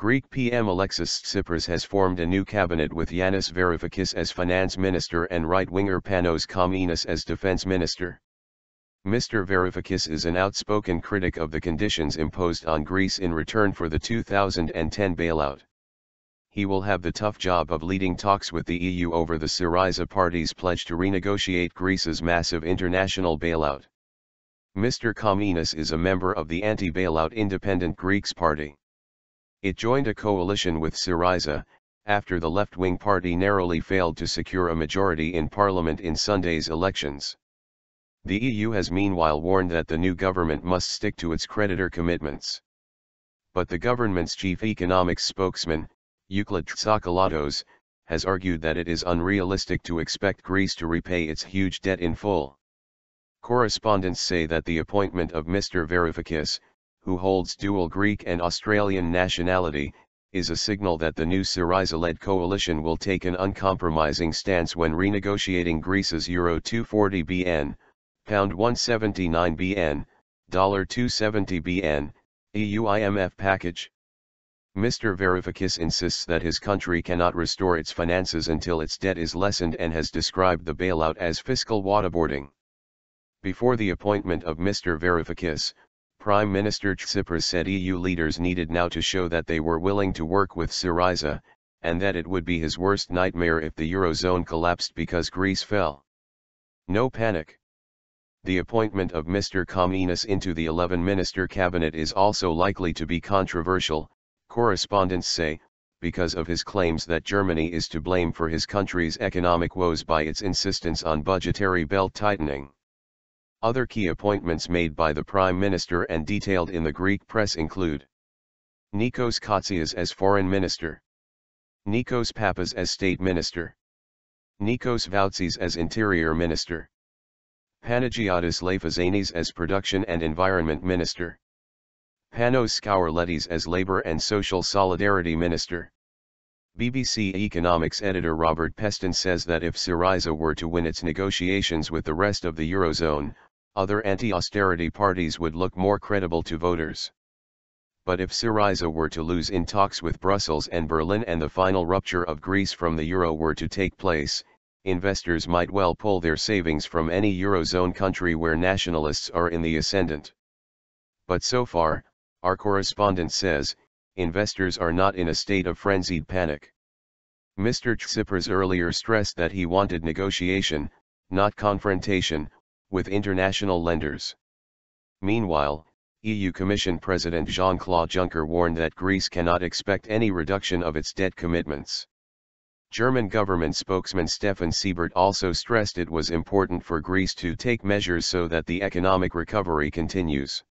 Greek PM Alexis Tsipras has formed a new cabinet with Yanis Varoufakis as finance minister and right-winger Panos Kammenos as defense minister. Mr. Varoufakis is an outspoken critic of the conditions imposed on Greece in return for the 2010 bailout. He will have the tough job of leading talks with the EU over the Syriza party's pledge to renegotiate Greece's massive international bailout. Mr. Kammenos is a member of the anti-bailout Independent Greeks Party. It joined a coalition with Syriza, after the left-wing party narrowly failed to secure a majority in parliament in Sunday's elections. The EU has meanwhile warned that the new government must stick to its creditor commitments. But the government's chief economics spokesman, Euclid Tsakalotos, has argued that it is unrealistic to expect Greece to repay its huge debt in full. Correspondents say that the appointment of Mr. Varoufakis, who holds dual Greek and Australian nationality, is a signal that the new Syriza-led coalition will take an uncompromising stance when renegotiating Greece's Euro 240 BN, Pound 179 BN, Dollar 270 BN, EU-IMF package. Mr. Varoufakis insists that his country cannot restore its finances until its debt is lessened and has described the bailout as fiscal waterboarding. Before the appointment of Mr. Varoufakis, Prime Minister Tsipras said EU leaders needed now to show that they were willing to work with Syriza, and that it would be his worst nightmare if the Eurozone collapsed because Greece fell. No panic. The appointment of Mr. Kammenos into the 11-minister cabinet is also likely to be controversial, correspondents say, because of his claims that Germany is to blame for his country's economic woes by its insistence on budgetary belt-tightening. Other key appointments made by the Prime Minister and detailed in the Greek press include Nikos Kotzias as Foreign Minister, Nikos Papas as State Minister, Nikos Varoufakis as Interior Minister, Panagiotis Lafazanis as Production and Environment Minister, Panos Kammenos as Labour and Social Solidarity Minister. BBC Economics editor Robert Peston says that if Syriza were to win its negotiations with the rest of the Eurozone, other anti-austerity parties would look more credible to voters. But if Syriza were to lose in talks with Brussels and Berlin and the final rupture of Greece from the euro were to take place, investors might well pull their savings from any Eurozone country where nationalists are in the ascendant. But so far, our correspondent says, investors are not in a state of frenzied panic. Mr. Tsipras earlier stressed that he wanted negotiation, not confrontation, with international lenders. Meanwhile, EU Commission President Jean-Claude Juncker warned that Greece cannot expect any reduction of its debt commitments. German government spokesman Stefan Seibert also stressed it was important for Greece to take measures so that the economic recovery continues.